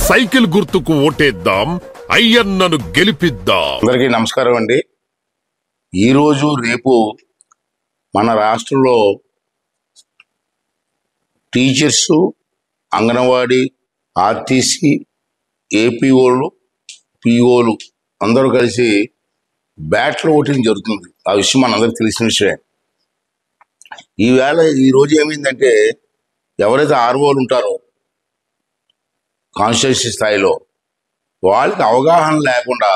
Cycle గుర్తుకు ఓటేద్దాం, అయ్యన్నను గెలిపిద్దాం. అందరికీ నమస్కారం అండి. ఈరోజు రేపు మన రాష్ట్రంలో టీచర్స్, అంగన్వాడీ, ఆర్టీసీ, ఏపీఓలు, పిఓలు అందరూ కలిసి బ్యాట్ల ఓటింగ్ జరుగుతుంది. ఆ విషయం మనందరికీ తెలిసిన విషయమే. ఈరోజు ఏమైందంటే ఎవరైతే ఆర్ఓలు ఉంటారో కాన్స్టిట్యూన్సీ స్థాయిలో వాళ్ళకి అవగాహన లేకుండా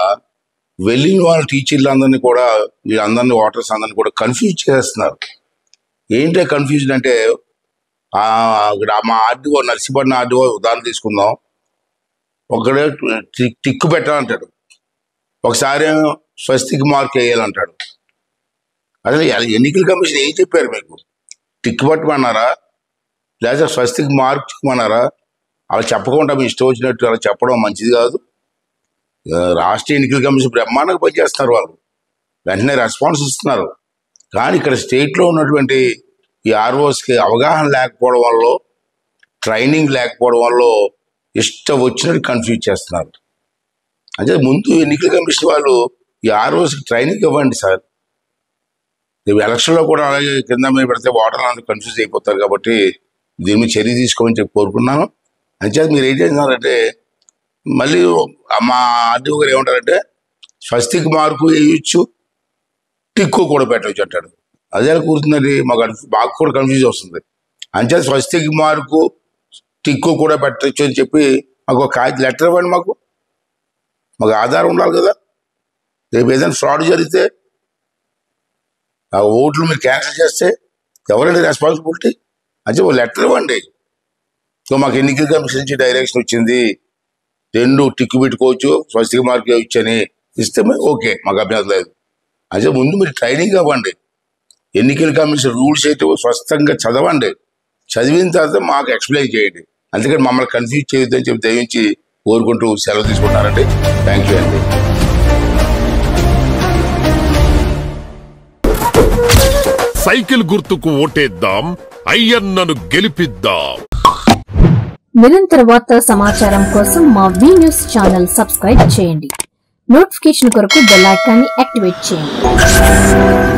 వెళ్ళిన వాళ్ళ టీచర్లందరినీ కూడా వీళ్ళందరినీ ఓటర్స్ అందరినీ కూడా కన్ఫ్యూజ్ చేస్తున్నారు. ఏంటంటే కన్ఫ్యూజన్ అంటే మా ఆర్డీఓ నర్సీపట్నం ఆర్డీఓ ఉదాహరణ తీసుకుందాం. ఒకడే టిక్కు పెట్టాలంటాడు, ఒకసారి స్వస్తికి మార్క్ వేయాలంటాడు. అసలు ఎన్నికల కమిషన్ ఏం చెప్పారు మీకు? టిక్కు పెట్టమన్నారా లేదా స్వస్తికి మార్క్ ఇవ్వమన్నారా? అలా చెప్పకుండా మీ ఇష్టం వచ్చినట్టు అలా చెప్పడం మంచిది కాదు. రాష్ట్ర ఎన్నికల కమిషన్ బ్రహ్మాండంగా పనిచేస్తున్నారు, వాళ్ళు వెంటనే రెస్పాన్స్ ఇస్తున్నారు. కానీ ఇక్కడ స్టేట్లో ఉన్నటువంటి ఈ ఆర్ఓస్కి అవగాహన లేకపోవడం వల్ల, ట్రైనింగ్ లేకపోవడం వల్ల ఇష్టం వచ్చినట్టు కన్ఫ్యూజ్ చేస్తున్నారు. అంటే ముందు ఎన్నికల కమిషన్ వాళ్ళు ఈ ఆర్ఓస్కి ట్రైనింగ్ ఇవ్వండి సార్. ఎలక్షన్లో కూడా అలాగే కింద మీద పెడితే ఓటర్లు అందరూ కన్ఫ్యూజ్ అయిపోతారు. కాబట్టి దీని మీద చర్య తీసుకోమని చెప్పి కోరుకున్నాను. అంచేత మీరు ఏం చేస్తున్నారంటే మళ్ళీ మా ఆర్డీఓ గారు ఏమంటారంటే స్వస్తికి మార్కు వేయచ్చు, టిక్కు కూడా పెట్టవచ్చు అంటాడు. అదే కూర్చుందండి, మాకు కూడా కన్ఫ్యూజ్ వస్తుంది. అంచేత స్వస్తికి మార్కు, టిక్కు కూడా పెట్టచ్చు అని చెప్పి మాకు ఒక లెటర్ ఇవ్వండి. మాకు ఆధారం ఉండాలి కదా. రేపు ఏదైనా ఫ్రాడ్ జరిగితే ఆ ఓట్లు మీరు క్యాన్సిల్ చేస్తే ఎవరండి రెస్పాన్సిబిలిటీ? అంటే ఒక లెటర్ ఇవ్వండి. సో మాకు ఎన్నికల కమిషన్ నుంచి డైరెక్షన్ వచ్చింది, 2 టిక్కు పెట్టుకోవచ్చు, స్వస్తికి మార్క్ ఇచ్చని ఇస్తే ఓకే, మాకు అభ్యంతరం లేదు. అంటే ముందు మీరు ట్రైనింగ్ ఇవ్వండి. ఎన్నికల కమిషన్ రూల్స్ అయితే స్పష్టంగా చదవండి. చదివిన తర్వాత మాకు ఎక్స్ప్లెయిన్ చేయండి. అందుకని మమ్మల్ని కన్ఫ్యూజ్ చేయొద్దని చెప్పి దయించి కోరుకుంటూ సెలవు తీసుకుంటారండి. థ్యాంక్ యూ అండి. సైకిల్ గుర్తుకు ఓటేద్దాం, అయ్యన్నను గెలిపిద్దాం. నిరంతర వార్తా సమాచారం కోసం మా వి న్యూస్ ఛానల్ సబ్స్క్రైబ్ చేయండి. నోటిఫికేషన్ కొరకు బెల్ ఐకాన్ని యాక్టివేట్ చేయండి.